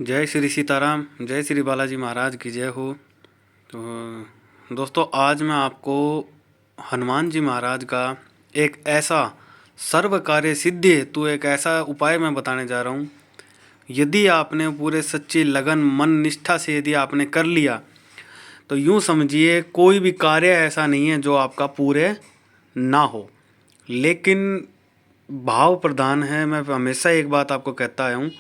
जय श्री सीताराम, जय श्री बालाजी महाराज की जय हो। तो दोस्तों, आज मैं आपको हनुमान जी महाराज का एक ऐसा सर्व कार्य सिद्धि हेतु एक ऐसा उपाय मैं बताने जा रहा हूँ। यदि आपने पूरे सच्ची लगन मन निष्ठा से यदि आपने कर लिया तो यूँ समझिए कोई भी कार्य ऐसा नहीं है जो आपका पूरे ना हो। लेकिन भाव प्रधान है। मैं हमेशा एक बात आपको कहता आया हूँ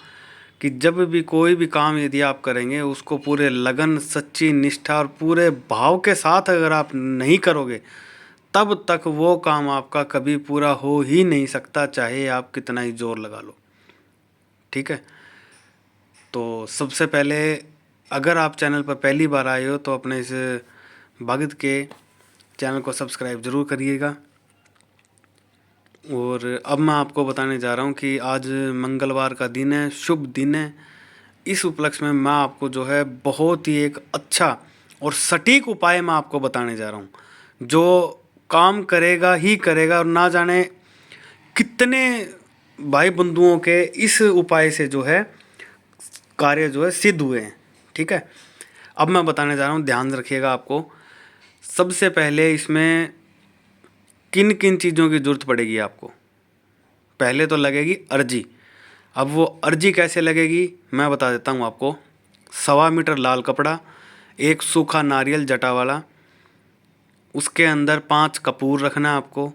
कि जब भी कोई भी काम यदि आप करेंगे उसको पूरे लगन सच्ची निष्ठा और पूरे भाव के साथ अगर आप नहीं करोगे तब तक वो काम आपका कभी पूरा हो ही नहीं सकता, चाहे आप कितना ही जोर लगा लो। ठीक है। तो सबसे पहले, अगर आप चैनल पर पहली बार आए हो तो अपने इस भगत के चैनल को सब्सक्राइब ज़रूर करिएगा। और अब मैं आपको बताने जा रहा हूँ कि आज मंगलवार का दिन है, शुभ दिन है। इस उपलक्ष्य में मैं आपको जो है बहुत ही एक अच्छा और सटीक उपाय मैं आपको बताने जा रहा हूँ जो काम करेगा ही करेगा। और ना जाने कितने भाई बंधुओं के इस उपाय से जो है कार्य जो है सिद्ध हुए हैं। ठीक है। अब मैं बताने जा रहा हूँ, ध्यान रखिएगा। आपको सबसे पहले इसमें किन किन चीज़ों की ज़रूरत पड़ेगी आपको। पहले तो लगेगी अर्जी। अब वो अर्जी कैसे लगेगी मैं बता देता हूँ आपको। 1.25 मीटर लाल कपड़ा, एक सूखा नारियल जटा वाला, उसके अंदर 5 कपूर रखना है आपको,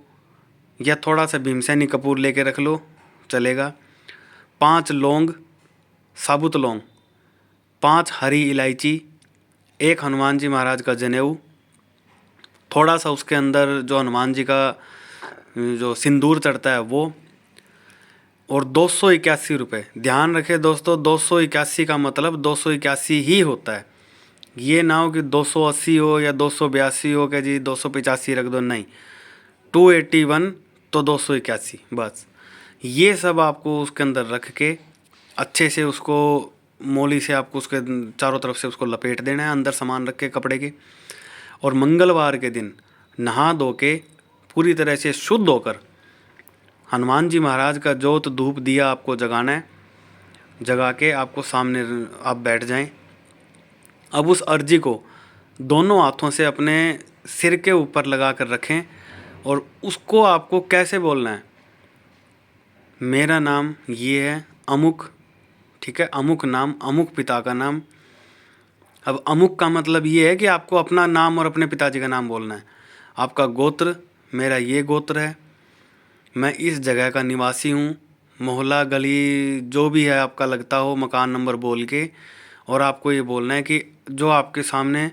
या थोड़ा सा भीमसेनी कपूर लेके रख लो चलेगा। 5 लौंग, साबुत लौंग, 5 हरी इलायची, एक हनुमान जी महाराज का जनेऊ, थोड़ा सा उसके अंदर जो हनुमान जी का जो सिंदूर चढ़ता है वो, और 281 रुपये। ध्यान रखें दोस्तों, 281 का मतलब 281 ही होता है। ये ना हो कि 280 हो या 282 हो कि जी 285 रख दो, नहीं। 281 तो 281 बस। ये सब आपको उसके अंदर रख के अच्छे से उसको मोली से आपको उसके चारों तरफ से उसको लपेट देना है, अंदर सामान रख के कपड़े के। और मंगलवार के दिन नहा धो के पूरी तरह से शुद्ध होकर हनुमान जी महाराज का जोत धूप दिया आपको जगाना है। जगा के आपको सामने आप बैठ जाएं। अब उस अर्जी को दोनों हाथों से अपने सिर के ऊपर लगा कर रखें और उसको आपको कैसे बोलना है, मेरा नाम ये है अमुक। ठीक है। अमुक नाम, अमुक पिता का नाम। अब अमुक का मतलब ये है कि आपको अपना नाम और अपने पिताजी का नाम बोलना है। आपका गोत्र, मेरा ये गोत्र है, मैं इस जगह का निवासी हूँ। मोहल्ला गली जो भी है आपका लगता हो, मकान नंबर बोल के। और आपको ये बोलना है कि जो आपके सामने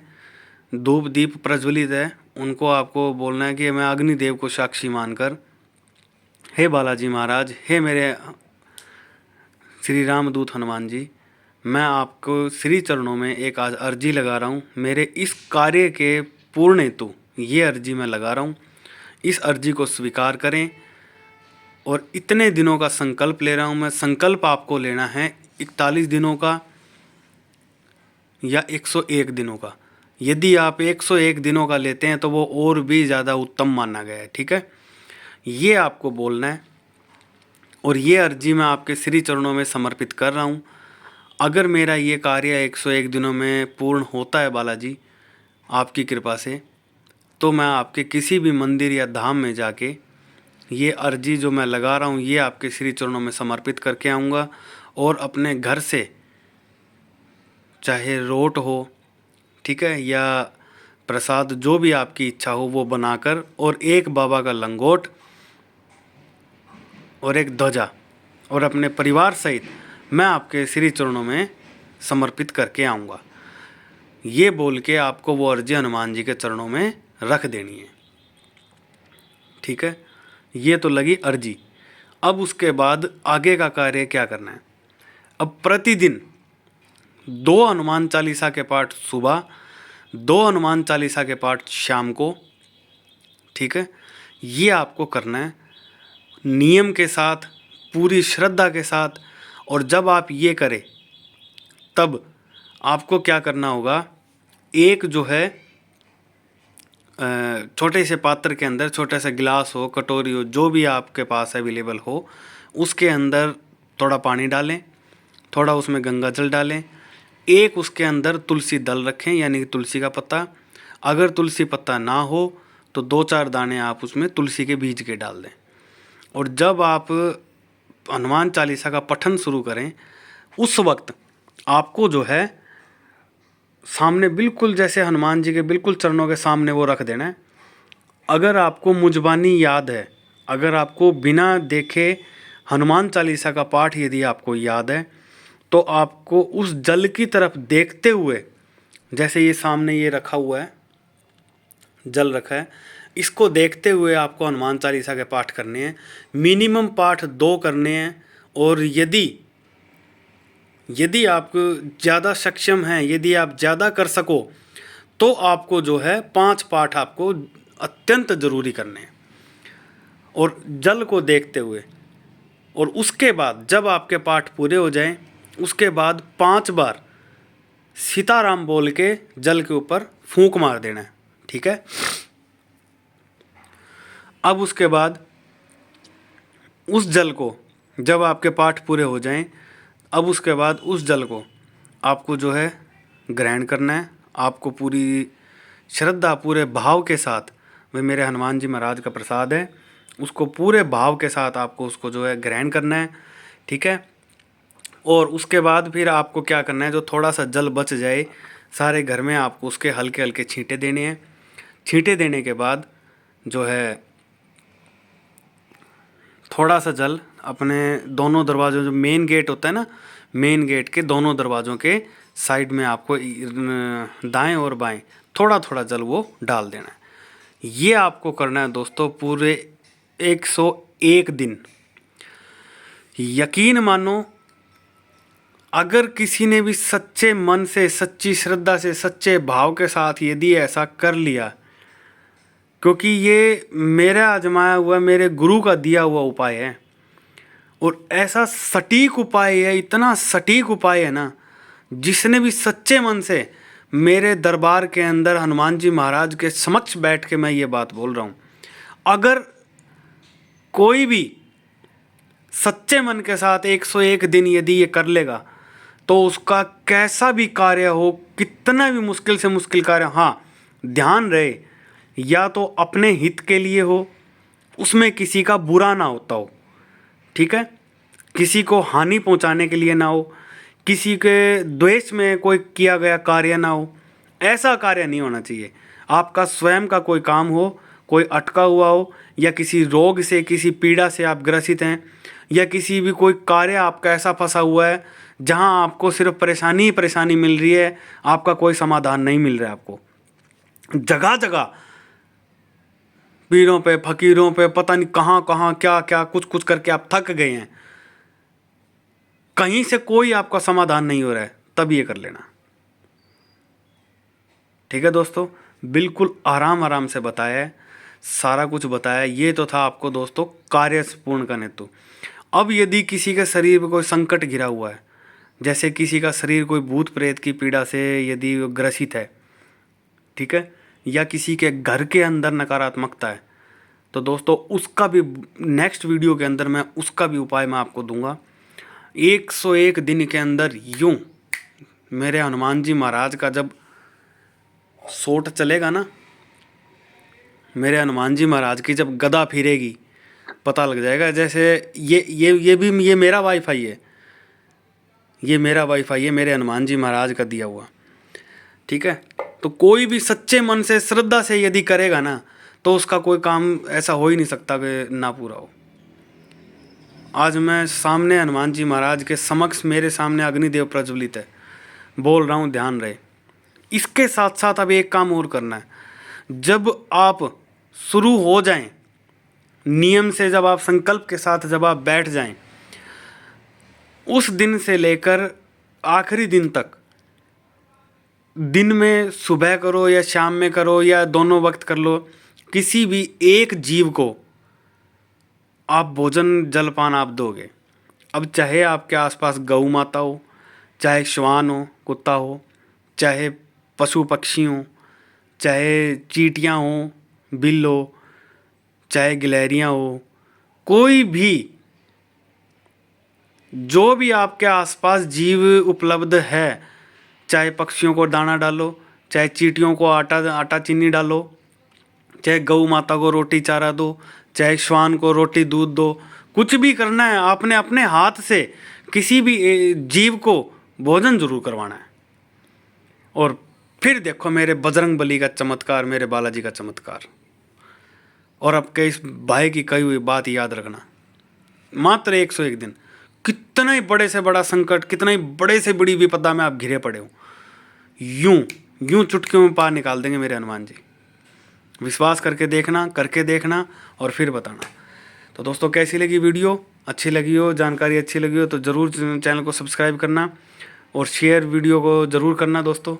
धूप दीप प्रज्वलित है उनको आपको बोलना है कि मैं अग्निदेव को साक्षी मानकर, हे बालाजी महाराज, हे मेरे श्री रामदूत हनुमान जी, मैं आपको श्री चरणों में एक आज अर्जी लगा रहा हूँ। मेरे इस कार्य के पूर्ण हेतु ये अर्जी मैं लगा रहा हूँ। इस अर्जी को स्वीकार करें। और इतने दिनों का संकल्प ले रहा हूँ मैं। संकल्प आपको लेना है 41 दिनों का या 101 दिनों का। यदि आप 101 दिनों का लेते हैं तो वो और भी ज़्यादा उत्तम माना गया है। ठीक है। ये आपको बोलना है और ये अर्जी मैं आपके श्री चरणों में समर्पित कर रहा हूँ। अगर मेरा ये कार्य 101 दिनों में पूर्ण होता है बालाजी आपकी कृपा से, तो मैं आपके किसी भी मंदिर या धाम में जाके ये अर्जी जो मैं लगा रहा हूँ ये आपके श्री चरणों में समर्पित करके आऊँगा। और अपने घर से चाहे रोट हो, ठीक है, या प्रसाद जो भी आपकी इच्छा हो वो बनाकर, और एक बाबा का लंगोट और एक ध्वजा, और अपने परिवार सहित मैं आपके श्री चरणों में समर्पित करके आऊँगा। ये बोल के आपको वो अर्जी हनुमान जी के चरणों में रख देनी है। ठीक है। ये तो लगी अर्जी। अब उसके बाद आगे का कार्य क्या करना है। अब प्रतिदिन 2 हनुमान चालीसा के पाठ सुबह, 2 हनुमान चालीसा के पाठ शाम को। ठीक है। ये आपको करना है नियम के साथ, पूरी श्रद्धा के साथ। और जब आप ये करें तब आपको क्या करना होगा, एक जो है छोटे से पात्र के अंदर, छोटा सा गिलास हो, कटोरी हो, जो भी आपके पास अवेलेबल हो, उसके अंदर थोड़ा पानी डालें। थोड़ा उसमें गंगा जल डालें, एक उसके अंदर तुलसी दल रखें यानी कि तुलसी का पत्ता। अगर तुलसी पत्ता ना हो तो 2-4 दाने आप उसमें तुलसी के बीज के डाल दें। और जब आप हनुमान चालीसा का पठन शुरू करें उस वक्त आपको जो है सामने बिल्कुल जैसे हनुमान जी के बिल्कुल चरणों के सामने वो रख देना है। अगर आपको मुजबानी याद है, अगर आपको बिना देखे हनुमान चालीसा का पाठ यदि आपको याद है, तो आपको उस जल की तरफ देखते हुए, जैसे ये सामने ये रखा हुआ है, जल रखा है, इसको देखते हुए आपको हनुमान चालीसा के पाठ करने हैं। मिनिमम पाठ 2 करने हैं। और यदि आप ज़्यादा सक्षम हैं, यदि आप ज़्यादा कर सको, तो आपको जो है 5 पाठ आपको अत्यंत ज़रूरी करने हैं। और जल को देखते हुए, और उसके बाद जब आपके पाठ पूरे हो जाएं, उसके बाद 5 बार सीताराम बोल के जल के ऊपर फूंक मार देना है। ठीक है। अब उसके बाद उस जल को, जब आपके पाठ पूरे हो जाएं, अब उसके बाद उस जल को आपको जो है ग्रहण करना है। आपको पूरी श्रद्धा, पूरे भाव के साथ, वे मेरे हनुमान जी महाराज का प्रसाद है, उसको पूरे भाव के साथ आपको उसको जो है ग्रहण करना है। ठीक है। और उसके बाद फिर आपको क्या करना है, जो थोड़ा सा जल बच जाए सारे घर में, आपको उसके हल्के हल्के छींटे देने हैं। छींटे देने के बाद जो है थोड़ा सा जल अपने दोनों दरवाज़ों, जो मेन गेट होता है ना, मेन गेट के दोनों दरवाज़ों के साइड में आपको दाएं और बाएं थोड़ा थोड़ा जल वो डाल देना है। ये आपको करना है दोस्तों पूरे 101 दिन। यकीन मानो, अगर किसी ने भी सच्चे मन से, सच्ची श्रद्धा से, सच्चे भाव के साथ यदि ऐसा कर लिया, क्योंकि ये मेरा आजमाया हुआ, मेरे गुरु का दिया हुआ उपाय है, और ऐसा सटीक उपाय है, इतना सटीक उपाय है ना, जिसने भी सच्चे मन से मेरे दरबार के अंदर हनुमान जी महाराज के समक्ष बैठ के मैं ये बात बोल रहा हूँ, अगर कोई भी सच्चे मन के साथ 101 दिन यदि ये कर लेगा, तो उसका कैसा भी कार्य हो, कितना भी मुश्किल से मुश्किल कार्य, हाँ ध्यान रहे, या तो अपने हित के लिए हो, उसमें किसी का बुरा ना होता हो। ठीक है। किसी को हानि पहुंचाने के लिए ना हो, किसी के द्वेष में कोई किया गया कार्य ना हो, ऐसा कार्य नहीं होना चाहिए। आपका स्वयं का कोई काम हो, कोई अटका हुआ हो, या किसी रोग से, किसी पीड़ा से आप ग्रसित हैं, या किसी भी कोई कार्य आपका ऐसा फंसा हुआ है जहां आपको सिर्फ परेशानी ही परेशानी मिल रही है, आपका कोई समाधान नहीं मिल रहा है। आपको जगह जगह पीरों पे, फकीरों पे, पता नहीं कहाँ कहाँ क्या क्या कुछ कुछ करके आप थक गए हैं, कहीं से कोई आपका समाधान नहीं हो रहा है, तब ये कर लेना। ठीक है दोस्तों, बिल्कुल आराम आराम से बताया है, सारा कुछ बताया। ये तो था आपको दोस्तों कार्य पूर्ण करने हेतु। अब यदि किसी के शरीर में कोई संकट घिरा हुआ है, जैसे किसी का शरीर कोई भूत प्रेत की पीड़ा से यदि ग्रसित है, ठीक है, या किसी के घर के अंदर नकारात्मकता है, तो दोस्तों उसका भी नेक्स्ट वीडियो के अंदर मैं उसका भी उपाय मैं आपको दूंगा। 101 दिन के अंदर यूं मेरे हनुमान जी महाराज का जब सोट चलेगा ना, मेरे हनुमान जी महाराज की जब गदा फिरेगी, पता लग जाएगा। जैसे ये मेरा वाईफाई है, ये मेरा वाईफाई है, मेरे हनुमान जी महाराज का दिया हुआ। ठीक है। तो कोई भी सच्चे मन से, श्रद्धा से यदि करेगा ना, तो उसका कोई काम ऐसा हो ही नहीं सकता कि ना पूरा हो। आज मैं सामने हनुमान जी महाराज के समक्ष, मेरे सामने अग्निदेव प्रज्वलित है, बोल रहा हूँ, ध्यान रहे। इसके साथ साथ अब एक काम और करना है। जब आप शुरू हो जाएं, नियम से जब आप संकल्प के साथ जब आप बैठ जाएं, उस दिन से लेकर आखिरी दिन तक, दिन में सुबह करो या शाम में करो या दोनों वक्त कर लो, किसी भी एक जीव को आप भोजन जलपान आप दोगे। अब चाहे आपके आसपास गौ माता हो, चाहे श्वान हो, कुत्ता हो, चाहे पशु पक्षी हो, चाहे चींटियाँ हो, बिल हो, चाहे गिलहरियाँ हो, कोई भी जो भी आपके आसपास जीव उपलब्ध है, चाहे पक्षियों को दाना डालो, चाहे चींटियों को आटा चीनी डालो, चाहे गौ माता को रोटी चारा दो, चाहे श्वान को रोटी दूध दो, कुछ भी करना है आपने अपने हाथ से किसी भी जीव को भोजन जरूर करवाना है। और फिर देखो मेरे बजरंग बली का चमत्कार, मेरे बालाजी का चमत्कार। और आपके इस भाई की कही हुई बात याद रखना, मात्र 101 दिन, कितना ही बड़े से बड़ा संकट, कितना ही बड़े से बड़ी विपदा में आप घिरे पड़े हो, यूं यूं चुटकियों में पार निकाल देंगे मेरे हनुमान जी। विश्वास करके देखना और फिर बताना। तो दोस्तों कैसी लगी वीडियो, अच्छी लगी हो, जानकारी अच्छी लगी हो तो ज़रूर चैनल को सब्सक्राइब करना और शेयर वीडियो को ज़रूर करना। दोस्तों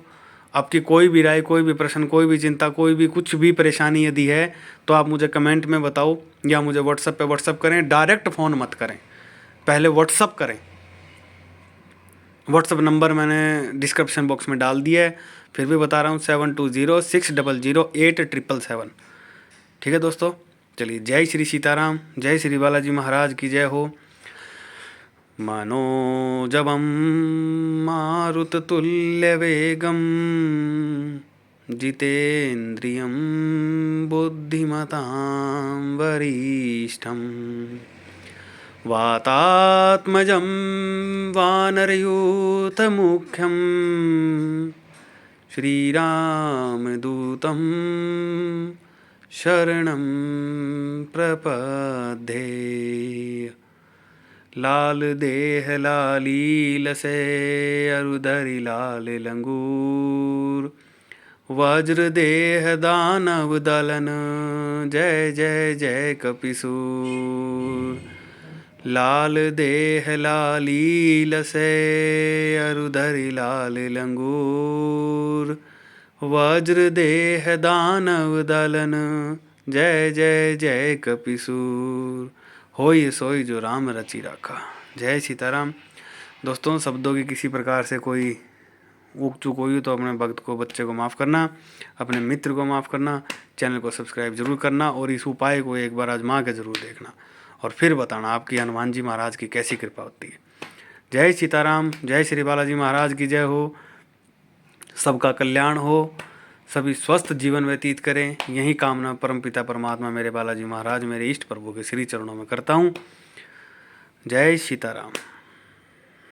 आपकी कोई भी राय, कोई भी प्रश्न, कोई भी चिंता, कोई भी कुछ भी परेशानी यदि है तो आप मुझे कमेंट में बताओ या मुझे व्हाट्सएप पे व्हाट्सएप करें। डायरेक्ट फ़ोन मत करें, पहले व्हाट्सएप करें। व्हाट्सएप नंबर मैंने डिस्क्रिप्शन बॉक्स में डाल दिया है, फिर भी बता रहा हूँ 7206008777। ठीक है दोस्तों, चलिए जय श्री सीताराम, जय श्री बालाजी महाराज की जय हो। मनोजवं मारुततुल्यवेगं जितेन्द्रियं बुद्धिमतां वरिष्ठं वातात्मजं वानरयूथमुख्यं श्रीरामदूतं शरणं प्रपद्ये। लाल देह लालीलसे अरुधरि लाल लंगूर, वज्र देह दानव दलन जय जय जय कपिसूर। लाल देह लालीलसे अरुधरि लाल लंगूर, वज्र देह दानव दलन जय जय जय कपिसूर। होय सोई जो राम रचि राखा। जय सीताराम। दोस्तों शब्दों की किसी प्रकार से कोई ऊक चूक हुई तो अपने भक्त को, बच्चे को माफ़ करना, अपने मित्र को माफ़ करना, चैनल को सब्सक्राइब जरूर करना और इस उपाय को एक बार आजमा के ज़रूर देखना और फिर बताना आपकी हनुमान जी महाराज की कैसी कृपा होती है। जय सीताराम, जय श्री बालाजी महाराज की जय हो। सबका कल्याण हो, सभी स्वस्थ जीवन व्यतीत करें, यही कामना परमपिता परमात्मा मेरे बालाजी महाराज, मेरे इष्ट प्रभु के श्री चरणों में करता हूँ। जय सीताराम।